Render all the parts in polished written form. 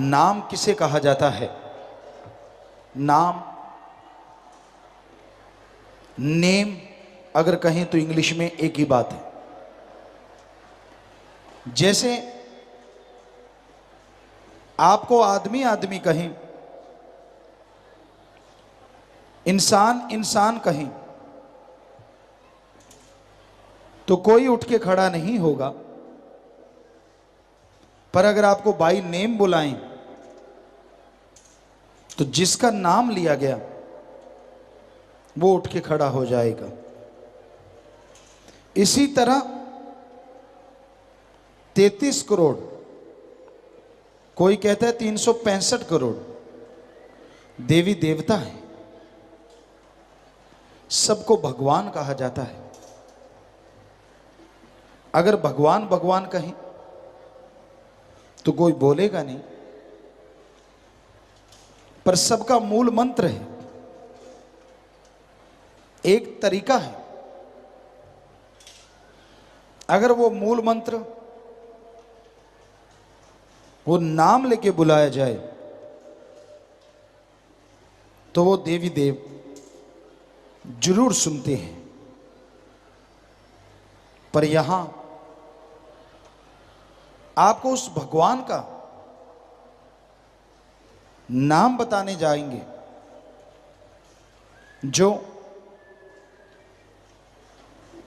नाम किसे कहा जाता है? नाम, नेम अगर कहें तो इंग्लिश में एक ही बात है। जैसे आपको आदमी आदमी कहें, इंसान इंसान कहें, तो कोई उठ के खड़ा नहीं होगा। पर अगर आपको बाय नेम बुलाएं तो जिसका नाम लिया गया वो उठ के खड़ा हो जाएगा। इसी तरह 33 करोड़, कोई कहता है 365 करोड़ देवी देवता है, सबको भगवान कहा जाता है। अगर भगवान भगवान कहें तो कोई बोलेगा नहीं, पर सबका मूल मंत्र है, एक तरीका है। अगर वो मूल मंत्र, वो नाम लेके बुलाया जाए तो वो देवी देव जरूर सुनते हैं। पर यहां आपको उस भगवान का नाम बताने जाएंगे जो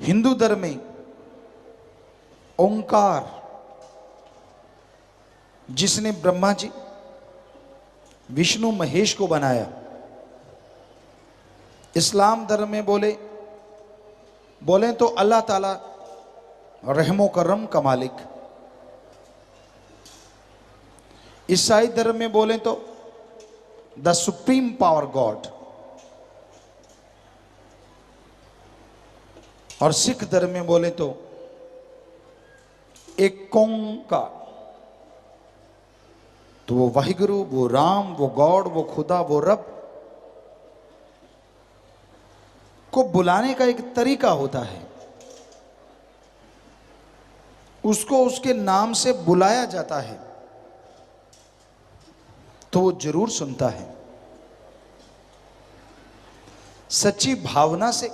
हिंदू धर्म में ओंकार, जिसने ब्रह्मा जी विष्णु महेश को बनाया। इस्लाम धर्म में बोले तो अल्लाह ताला रहमो करम का मालिक। ईसाई धर्म में बोले तो द सुप्रीम पावर गॉड। और सिख धर्म में बोले तो एक ओंकार। तो वो वाहिगुरु, वो राम, वो गॉड, वो खुदा, वो रब को बुलाने का एक तरीका होता है। उसको उसके नाम से बुलाया जाता है तो वो जरूर सुनता है। सच्ची भावना से,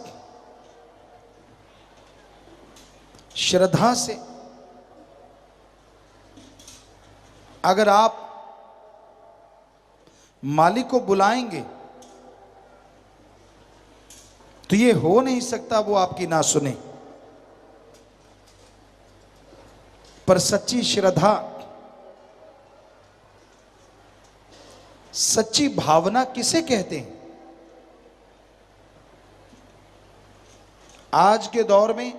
श्रद्धा से अगर आप मालिक को बुलाएंगे तो ये हो नहीं सकता वो आपकी ना सुने। पर सच्ची श्रद्धा, सच्ची भावना किसे कहते हैं? आज के दौर में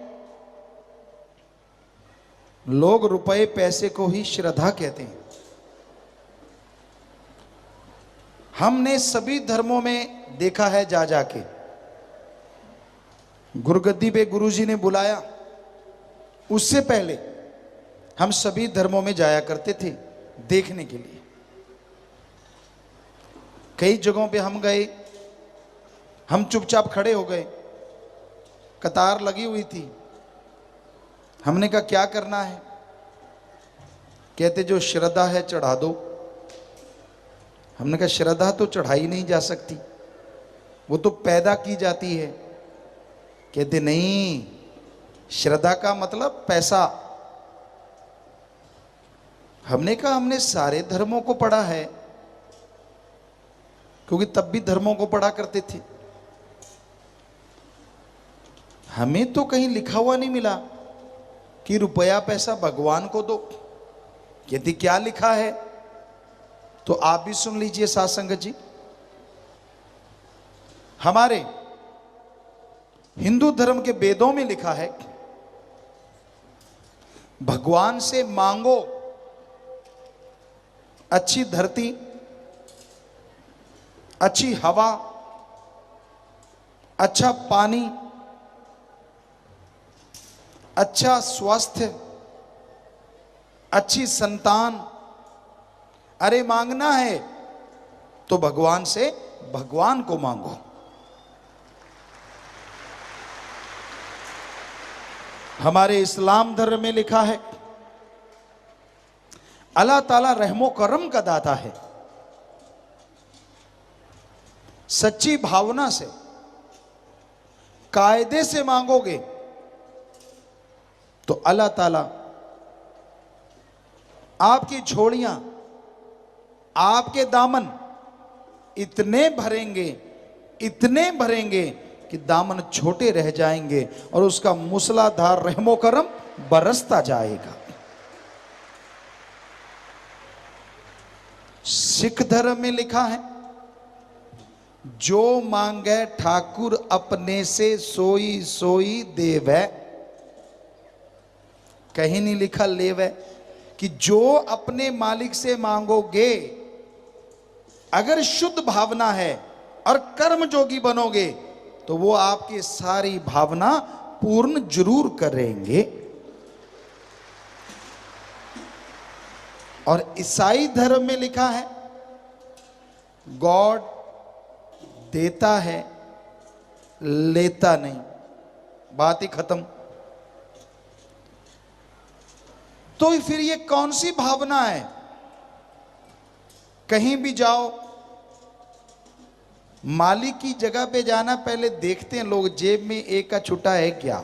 लोग रुपए पैसे को ही श्रद्धा कहते हैं। हमने सभी धर्मों में देखा है, जा जाके गुरुगद्दी पे गुरुजी ने बुलाया, उससे पहले हम सभी धर्मों में जाया करते थे देखने के लिए। कई जगहों पे हम गए, हम चुपचाप खड़े हो गए, कतार लगी हुई थी। हमने कहा क्या करना है? कहते जो श्रद्धा है चढ़ा दो। हमने कहा श्रद्धा तो चढ़ाई नहीं जा सकती, वो तो पैदा की जाती है। कहते नहीं, श्रद्धा का मतलब पैसा। हमने कहा हमने सारे धर्मों को पढ़ा है, क्योंकि तब भी धर्मों को पढ़ा करते थे। हमें तो कहीं लिखा हुआ नहीं मिला कि रुपया पैसा भगवान को दो। यदि क्या लिखा है तो आप भी सुन लीजिए साथ संगत जी। हमारे हिंदू धर्म के वेदों में लिखा है, भगवान से मांगो अच्छी धरती, अच्छी हवा, अच्छा पानी, अच्छा स्वास्थ्य, अच्छी संतान। अरे मांगना है तो भगवान से भगवान को मांगो। हमारे इस्लाम धर्म में लिखा है, अल्लाह ताला रहमो करम का दाता है। सच्ची भावना से, कायदे से मांगोगे तो अल्लाह ताला आपकी झोलियां, आपके दामन इतने भरेंगे, इतने भरेंगे कि दामन छोटे रह जाएंगे और उसका मूसलाधार रहमो करम बरसता जाएगा। सिख धर्म में लिखा है, जो मांगे ठाकुर अपने से सोई सोई देवै। कहीं नहीं लिखा लेवै, कि जो अपने मालिक से मांगोगे, अगर शुद्ध भावना है और कर्म जोगी बनोगे तो वो आपकी सारी भावना पूर्ण जरूर करेंगे। और ईसाई धर्म में लिखा है, गॉड देता है, लेता नहीं। बात ही खत्म। तो फिर ये कौन सी भावना है? कहीं भी जाओ, मालिक की जगह पे जाना, पहले देखते हैं लोग जेब में एक का छुट्टा है क्या,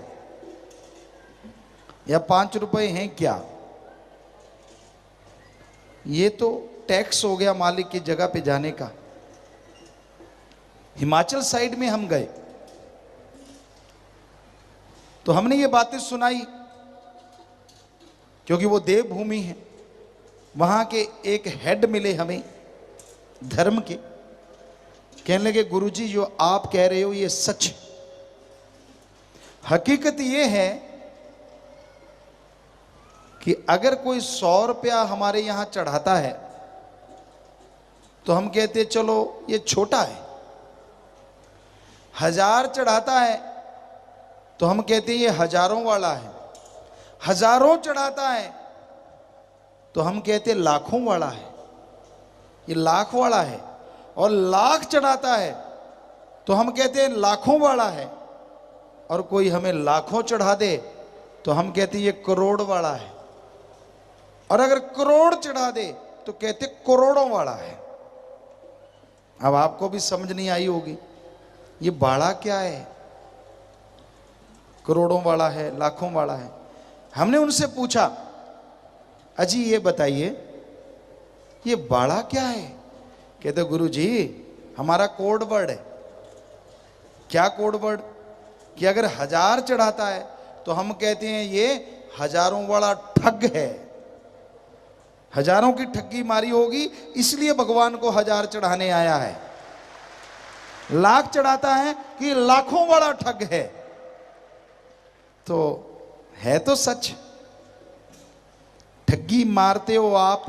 या 5 रुपए हैं क्या। ये तो टैक्स हो गया मालिक की जगह पे जाने का। हिमाचल साइड में हम गए तो हमने ये बातें सुनाई, क्योंकि वो देवभूमि है। वहां के एक हेड मिले हमें धर्म के, कहने लगे गुरुजी जो आप कह रहे हो ये सच। हकीकत ये है कि अगर कोई 100 रुपया हमारे यहां चढ़ाता है तो हम कहते हैं चलो ये छोटा है। 1000 चढ़ाता है तो हम कहते हैं ये हजारों वाला है। हजारों चढ़ाता है तो हम कहते हैं लाखों वाला है, ये लाख वाला है। और लाख चढ़ाता है तो हम कहते हैं लाखों वाला है। और कोई हमें लाखों चढ़ा दे तो हम कहते हैं ये करोड़ वाला है। और अगर करोड़ चढ़ा दे तो कहते करोड़ों वाला है। अब आपको भी समझ नहीं आई होगी ये बाड़ा क्या है, करोड़ों वाला है, लाखों वाला है। हमने उनसे पूछा, अजी ये बताइए ये बाड़ा क्या है? कहते गुरु जी हमारा कोड वर्ड है। क्या कोड वर्ड? कि अगर 1000 चढ़ाता है तो हम कहते हैं ये हजारों वाला ठग है, हजारों की ठगी मारी होगी इसलिए भगवान को 1000 चढ़ाने आया है। लाख चढ़ाता है कि लाखों वाला ठग है। तो है तो सच, ठगी मारते हो आप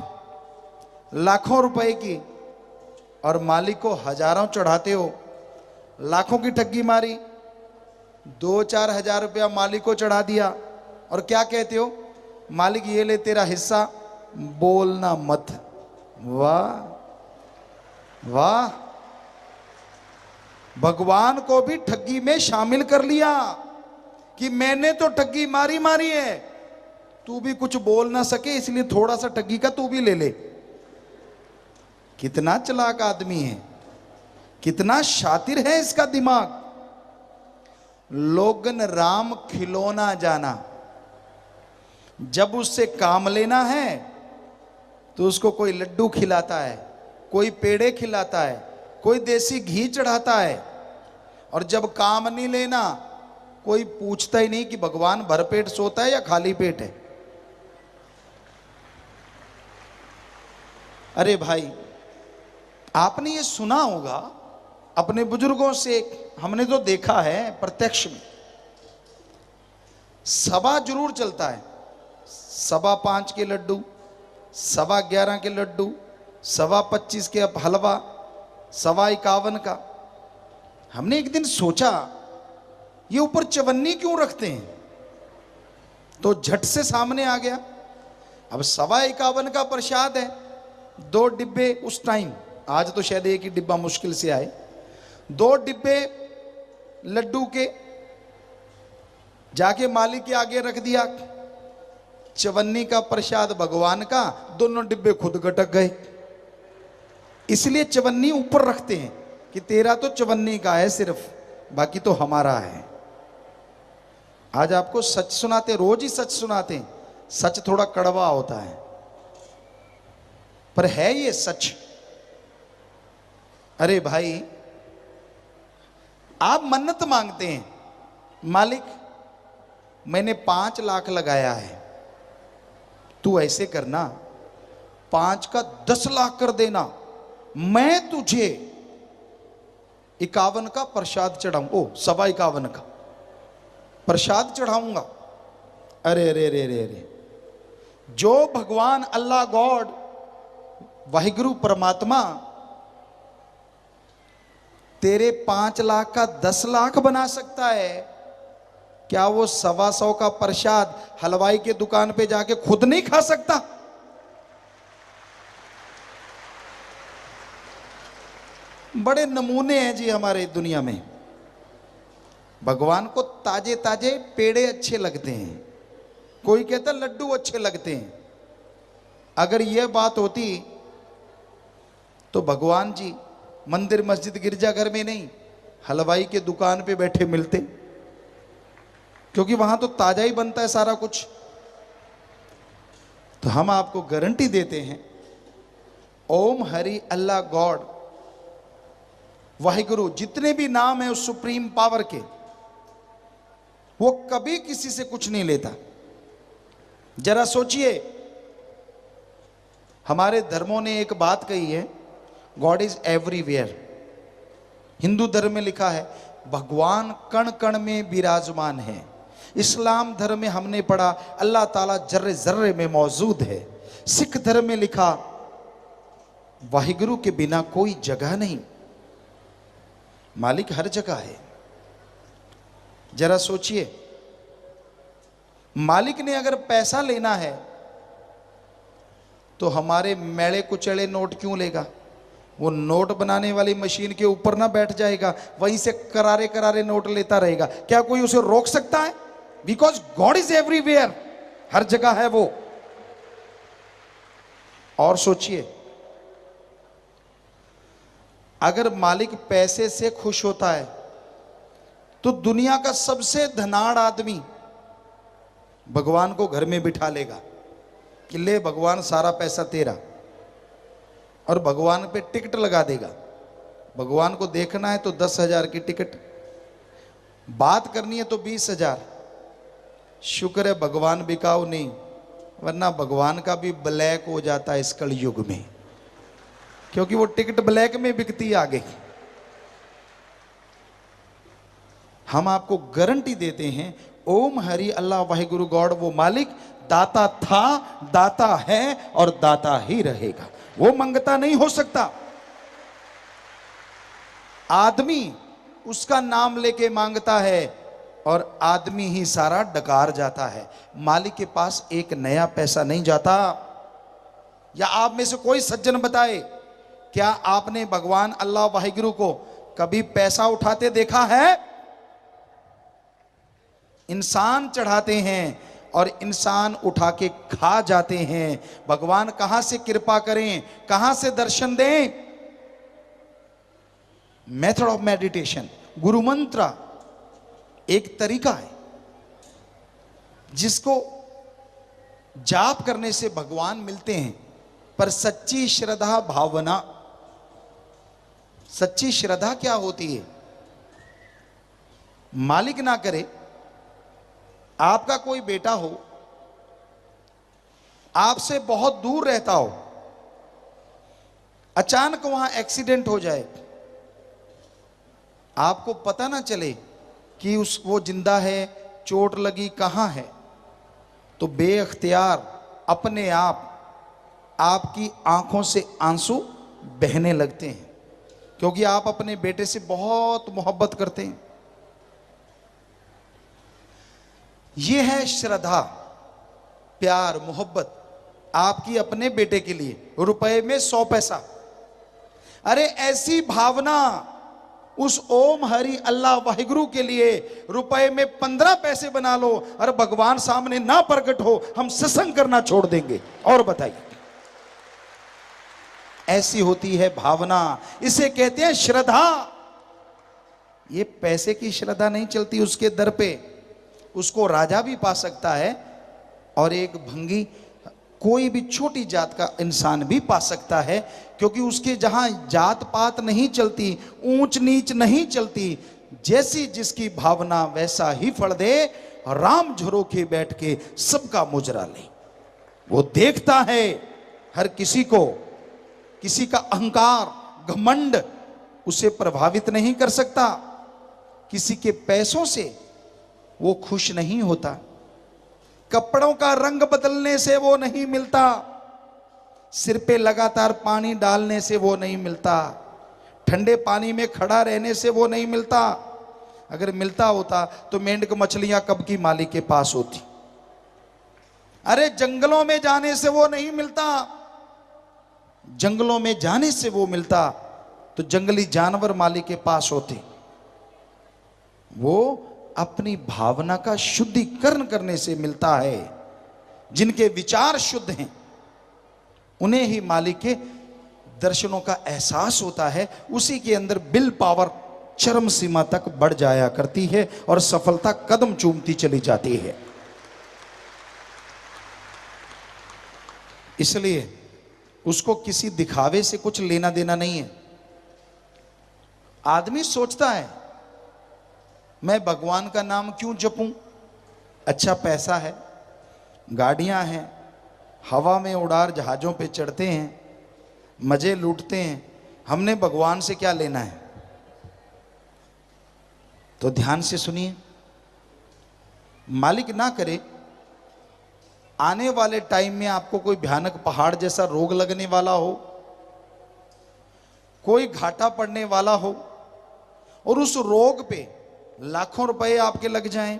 लाखों रुपए की और मालिक को हजारों चढ़ाते हो। लाखों की ठगी मारी, 2-4 हजार रुपया मालिक को चढ़ा दिया और क्या कहते हो, मालिक ये ले तेरा हिस्सा, बोलना मत। वाह वाह, भगवान को भी ठगी में शामिल कर लिया कि मैंने तो ठगी मारी मारी है, तू भी कुछ बोल ना सके इसलिए थोड़ा सा ठगी का तू भी ले ले। कितना चालाक आदमी है, कितना शातिर है इसका दिमाग। लोगन राम खिलौना जाना, जब उससे काम लेना है तो उसको कोई लड्डू खिलाता है, कोई पेड़े खिलाता है, कोई देसी घी चढ़ाता है। और जब काम नहीं लेना कोई पूछता ही नहीं कि भगवान भरपेट सोता है या खाली पेट है। अरे भाई आपने ये सुना होगा अपने बुजुर्गों से, हमने तो देखा है प्रत्यक्ष में। सवा जरूर चलता है, 5.25 के लड्डू, 11.25 के लड्डू, 25.25 के हलवा, 51 का। हमने एक दिन सोचा ये ऊपर चवन्नी क्यों रखते हैं, तो झट से सामने आ गया। अब 51 का प्रसाद है, 2 डिब्बे उस टाइम, आज तो शायद एक ही डिब्बा मुश्किल से आए, 2 डिब्बे लड्डू के जाके मालिक के आगे रख दिया। चवन्नी का प्रसाद भगवान का, दोनों डिब्बे खुद गटक गए। इसलिए चवन्नी ऊपर रखते हैं कि तेरा तो चवन्नी का है सिर्फ, बाकी तो हमारा है। आज आपको सच सुनाते, रोज ही सच सुनाते हैं। सच थोड़ा कड़वा होता है पर है ये सच। अरे भाई, आप मन्नत मांगते हैं, मालिक मैंने 5 लाख लगाया है, तू ऐसे करना 5 का 10 लाख कर देना, मैं तुझे 51 का प्रसाद चढ़ाऊं, ओ 51.25 का प्रसाद चढ़ाऊंगा। अरे अरे अरे अरे अरे, जो भगवान अल्लाह गॉड वाहिगुरु परमात्मा तेरे 5 लाख का 10 लाख बना सकता है, क्या वो 125 का प्रसाद हलवाई के दुकान पे जाके खुद नहीं खा सकता? बड़े नमूने हैं जी हमारे दुनिया में। भगवान को ताजे ताजे पेड़े अच्छे लगते हैं, कोई कहता लड्डू अच्छे लगते हैं। अगर यह बात होती तो भगवान जी मंदिर मस्जिद गिरजाघर में नहीं, हलवाई के दुकान पे बैठे मिलते, क्योंकि वहां तो ताजा ही बनता है सारा कुछ। तो हम आपको गारंटी देते हैं, ओम हरि अल्लाह गॉड वाहिगुरु जितने भी नाम है उस सुप्रीम पावर के, वो कभी किसी से कुछ नहीं लेता। जरा सोचिए, हमारे धर्मों ने एक बात कही है, गॉड इज एवरीवेयर। हिंदू धर्म में लिखा है भगवान कण कण में विराजमान है। इस्लाम धर्म में हमने पढ़ा अल्लाह ताला जर्रे जर्रे में मौजूद है। सिख धर्म में लिखा वाहिगुरु के बिना कोई जगह नहीं, मालिक हर जगह है। जरा सोचिए, मालिक ने अगर पैसा लेना है तो हमारे मैले कुचले नोट क्यों लेगा? वो नोट बनाने वाली मशीन के ऊपर ना बैठ जाएगा, वहीं से करारे करारे नोट लेता रहेगा? क्या कोई उसे रोक सकता है? बिकॉज गॉड इज एवरीवेयर, हर जगह है वो। और सोचिए, अगर मालिक पैसे से खुश होता है तो दुनिया का सबसे धनाढ़ आदमी भगवान को घर में बिठा लेगा कि ले भगवान सारा पैसा तेरा, और भगवान पे टिकट लगा देगा। भगवान को देखना है तो 10,000 की टिकट, बात करनी है तो 20,000। शुक्र है भगवान बिकाऊ नहीं, वरना भगवान का भी ब्लैक हो जाता है इस कलयुग में, क्योंकि वो टिकट ब्लैक में बिकती है आगे। हम आपको गारंटी देते हैं, ओम हरि अल्लाह वाहिगुरु गॉड वो मालिक दाता था, दाता है और दाता ही रहेगा। वो मंगता नहीं हो सकता। आदमी उसका नाम लेके मांगता है और आदमी ही सारा डकार जाता है। मालिक के पास एक नया पैसा नहीं जाता। या आप में से कोई सज्जन बताए, क्या आपने भगवान अल्लाह वाहिगुरु को कभी पैसा उठाते देखा है? इंसान चढ़ाते हैं और इंसान उठा के खा जाते हैं। भगवान कहां से कृपा करें, कहां से दर्शन दें? मेथड ऑफ मेडिटेशन, गुरु मंत्र एक तरीका है जिसको जाप करने से भगवान मिलते हैं, पर सच्ची श्रद्धा भावना। सच्ची श्रद्धा क्या होती है? मालिक ना करे, आपका कोई बेटा हो, आपसे बहुत दूर रहता हो, अचानक वहां एक्सीडेंट हो जाए, आपको पता ना चले कि वो जिंदा है, चोट लगी कहां है, तो बेअख्तियार अपने आप आपकी आंखों से आंसू बहने लगते हैं, क्योंकि आप अपने बेटे से बहुत मोहब्बत करते हैं। यह है श्रद्धा, प्यार, मोहब्बत आपकी अपने बेटे के लिए। रुपए में 100 पैसा, अरे ऐसी भावना उस ओम हरि अल्लाह वाहिगुरु के लिए रुपए में 15 पैसे बना लो और भगवान सामने ना प्रकट हो, हम सत्संग करना छोड़ देंगे। और बताइए, ऐसी होती है भावना, इसे कहते हैं श्रद्धा। ये पैसे की श्रद्धा नहीं चलती उसके दर पे। उसको राजा भी पा सकता है और एक भंगी कोई भी छोटी जात का इंसान भी पा सकता है, क्योंकि उसके जहां जात पात नहीं चलती, ऊंच नीच नहीं चलती, जैसी जिसकी भावना वैसा ही फल दे। राम झरोखे बैठ के सबका मुजरा ले। वो देखता है हर किसी को, किसी का अहंकार घमंड उसे प्रभावित नहीं कर सकता, किसी के पैसों से वो खुश नहीं होता, कपड़ों का रंग बदलने से वो नहीं मिलता, सिर पे लगातार पानी डालने से वो नहीं मिलता, ठंडे पानी में खड़ा रहने से वो नहीं मिलता। अगर मिलता होता तो मेंढक मछलियां कब की मालिक के पास होती। अरे जंगलों में जाने से वो नहीं मिलता, जंगलों में जाने से वो मिलता तो जंगली जानवर मालिक के पास होते। वो अपनी भावना का शुद्धिकरण करने से मिलता है। जिनके विचार शुद्ध हैं उन्हें ही मालिक के दर्शनों का एहसास होता है। उसी के अंदर विल पावर चरम सीमा तक बढ़ जाया करती है और सफलता कदम चूमती चली जाती है। इसलिए उसको किसी दिखावे से कुछ लेना देना नहीं है। आदमी सोचता है मैं भगवान का नाम क्यों जपूं, अच्छा पैसा है, गाड़ियां हैं, हवा में उड़ार जहाजों पे चढ़ते हैं, मजे लूटते हैं, हमने भगवान से क्या लेना है। तो ध्यान से सुनिए, मालिक ना करे आने वाले टाइम में आपको कोई भयानक पहाड़ जैसा रोग लगने वाला हो, कोई घाटा पड़ने वाला हो और उस रोग पे लाखों रुपए आपके लग जाएं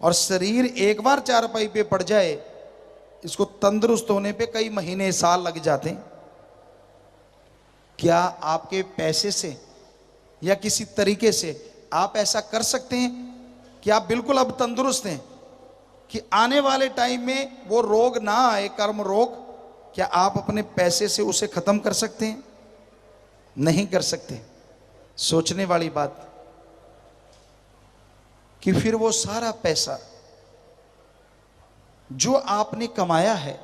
और शरीर एक बार चारपाई पे पड़ जाए, इसको तंदुरुस्त होने पे कई महीने साल लग जाते हैं। क्या आपके पैसे से या किसी तरीके से आप ऐसा कर सकते हैं कि आप बिल्कुल अब तंदुरुस्त हैं कि आने वाले टाइम में वो रोग ना आए, कर्म रोग? क्या आप अपने पैसे से उसे खत्म कर सकते हैं? नहीं कर सकते। सोचने वाली बात कि फिर वो सारा पैसा जो आपने कमाया है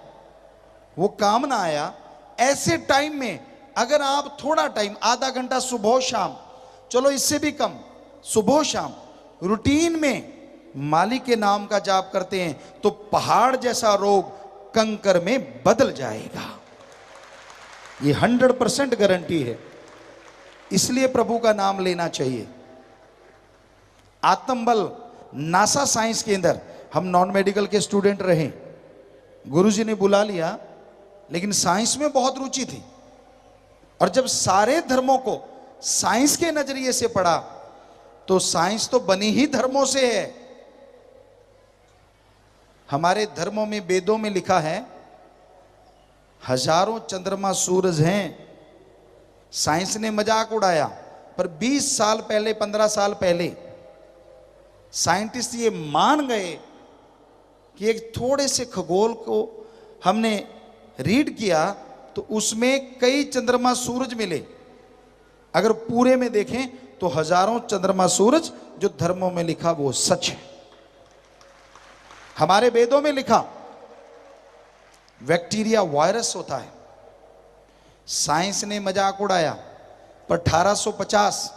वो काम ना आया। ऐसे टाइम में अगर आप थोड़ा टाइम, आधा घंटा सुबह शाम, चलो इससे भी कम, सुबह शाम रूटीन में मालिक के नाम का जाप करते हैं तो पहाड़ जैसा रोग कंकर में बदल जाएगा। ये 100% गारंटी है। इसलिए प्रभु का नाम लेना चाहिए। आत्मबल नासा साइंस के अंदर हम नॉन मेडिकल के स्टूडेंट रहे, गुरुजी ने बुला लिया, लेकिन साइंस में बहुत रुचि थी और जब सारे धर्मों को साइंस के नजरिए से पढ़ा तो साइंस तो बनी ही धर्मों से है। हमारे धर्मों में, वेदों में लिखा है हजारों चंद्रमा सूरज हैं। साइंस ने मजाक उड़ाया, पर 20 साल पहले, 15 साल पहले साइंटिस्ट ये मान गए कि एक थोड़े से खगोल को हमने रीड किया तो उसमें कई चंद्रमा सूरज मिले। अगर पूरे में देखें तो हजारों चंद्रमा सूरज जो धर्मों में लिखा वो सच है। हमारे वेदों में लिखा बैक्टीरिया वायरस होता है। साइंस ने मजाक उड़ाया, पर 1850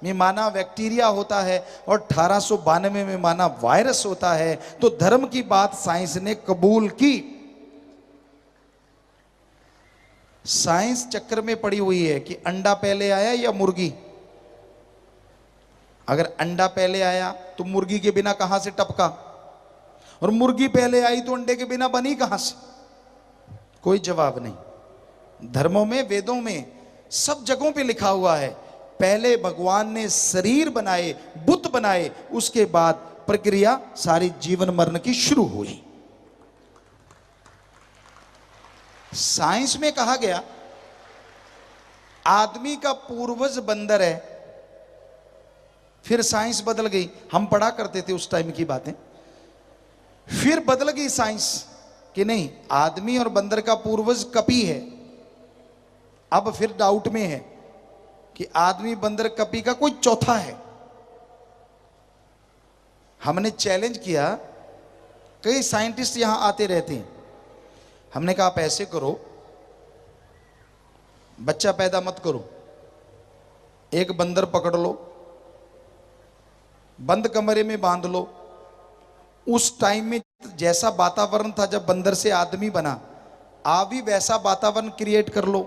में माना बैक्टीरिया होता है और 1892 में माना वायरस होता है। तो धर्म की बात साइंस ने कबूल की। साइंस चक्कर में पड़ी हुई है कि अंडा पहले आया या मुर्गी। अगर अंडा पहले आया तो मुर्गी के बिना कहां से टपका, और मुर्गी पहले आई तो अंडे के बिना बनी कहां से? कोई जवाब नहीं। धर्मों में, वेदों में, सब जगहों पे लिखा हुआ है पहले भगवान ने शरीर बनाए, बुत बनाए, उसके बाद प्रक्रिया सारी जीवन मरण की शुरू हुई। साइंस में कहा गया आदमी का पूर्वज बंदर है फिर साइंस बदल गई, हम पढ़ा करते थे उस टाइम की बातें। फिर बदल गई साइंस कि नहीं, आदमी और बंदर का पूर्वज कपी है। अब फिर डाउट में है कि आदमी बंदर कपी का कोई चौथा है। हमने चैलेंज किया, कई साइंटिस्ट यहां आते रहते हैं। हमने कहा आप ऐसे करो, बच्चा पैदा मत करो, एक बंदर पकड़ लो, बंद कमरे में बांध लो। उस टाइम में जैसा वातावरण था जब बंदर से आदमी बना, आप भी वैसा वातावरण क्रिएट कर लो।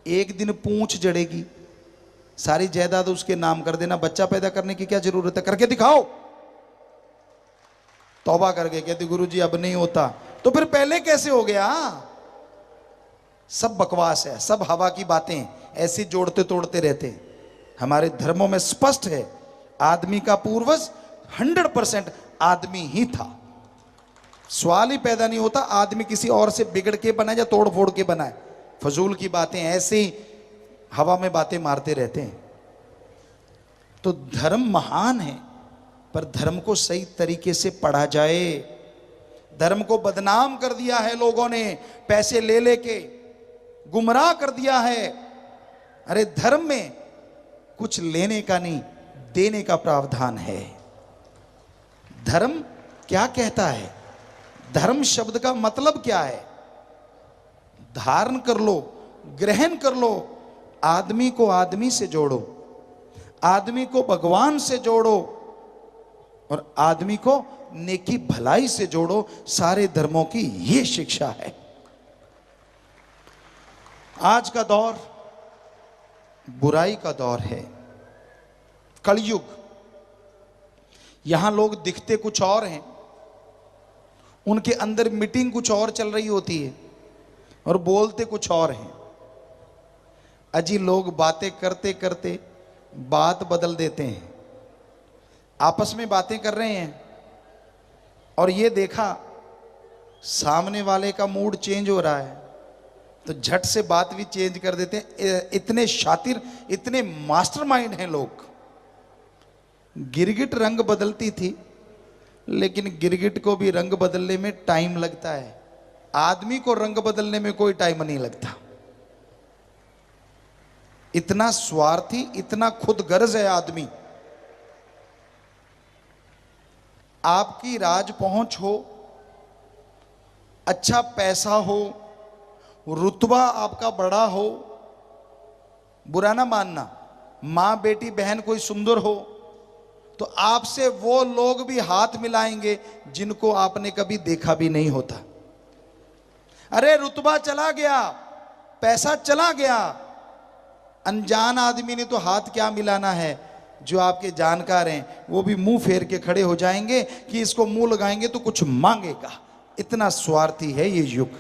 एक दिन पूंछ जड़ेगी, सारी जायदाद उसके नाम कर देना, बच्चा पैदा करने की क्या जरूरत है, करके दिखाओ। तौबा करके कहती गुरुजी अब नहीं होता। तो फिर पहले कैसे हो गया? सब बकवास है, सब हवा की बातें, ऐसी जोड़ते तोड़ते रहते। हमारे धर्मों में स्पष्ट है, आदमी का पूर्वज 100% आदमी ही था। सवाल ही पैदा नहीं होता आदमी किसी और से बिगड़ के बनाए या तोड़ फोड़ के बनाए। फजूल की बातें, ऐसे ही हवा में बातें मारते रहते हैं। तो धर्म महान है, पर धर्म को सही तरीके से पढ़ा जाए। धर्म को बदनाम कर दिया है लोगों ने, पैसे ले लेके गुमराह कर दिया है। अरे धर्म में कुछ लेने का नहीं, देने का प्रावधान है। धर्म क्या कहता है? धर्म शब्द का मतलब क्या है? धारण कर लो, ग्रहण कर लो। आदमी को आदमी से जोड़ो, आदमी को भगवान से जोड़ो, और आदमी को नेकी भलाई से जोड़ो। सारे धर्मों की यह शिक्षा है। आज का दौर बुराई का दौर है, कलयुग। यहां लोग दिखते कुछ और हैं, उनके अंदर मीटिंग कुछ और चल रही होती है और बोलते कुछ और हैं। अजी लोग बातें करते करते बात बदल देते हैं। आपस में बातें कर रहे हैं और ये देखा सामने वाले का मूड चेंज हो रहा है, तो झट से बात भी चेंज कर देते हैं। इतने शातिर, इतने मास्टरमाइंड हैं लोग। गिरगिट रंग बदलती थी, लेकिन गिरगिट को भी रंग बदलने में टाइम लगता है। आदमी को रंग बदलने में कोई टाइम नहीं लगता। इतना स्वार्थी, इतना खुदगर्ज है आदमी। आपकी राज पहुंच हो, अच्छा पैसा हो, रुतबा आपका बड़ा हो, बुरा ना मानना। मां बेटी बहन कोई सुंदर हो तो आपसे वो लोग भी हाथ मिलाएंगे जिनको आपने कभी देखा भी नहीं होता। अरे रुतबा चला गया, पैसा चला गया, अनजान आदमी ने तो हाथ क्या मिलाना है। जो आपके जानकार हैं वो भी मुंह फेर के खड़े हो जाएंगे कि इसको मुंह लगाएंगे तो कुछ मांगेगा। इतना स्वार्थी है ये युग।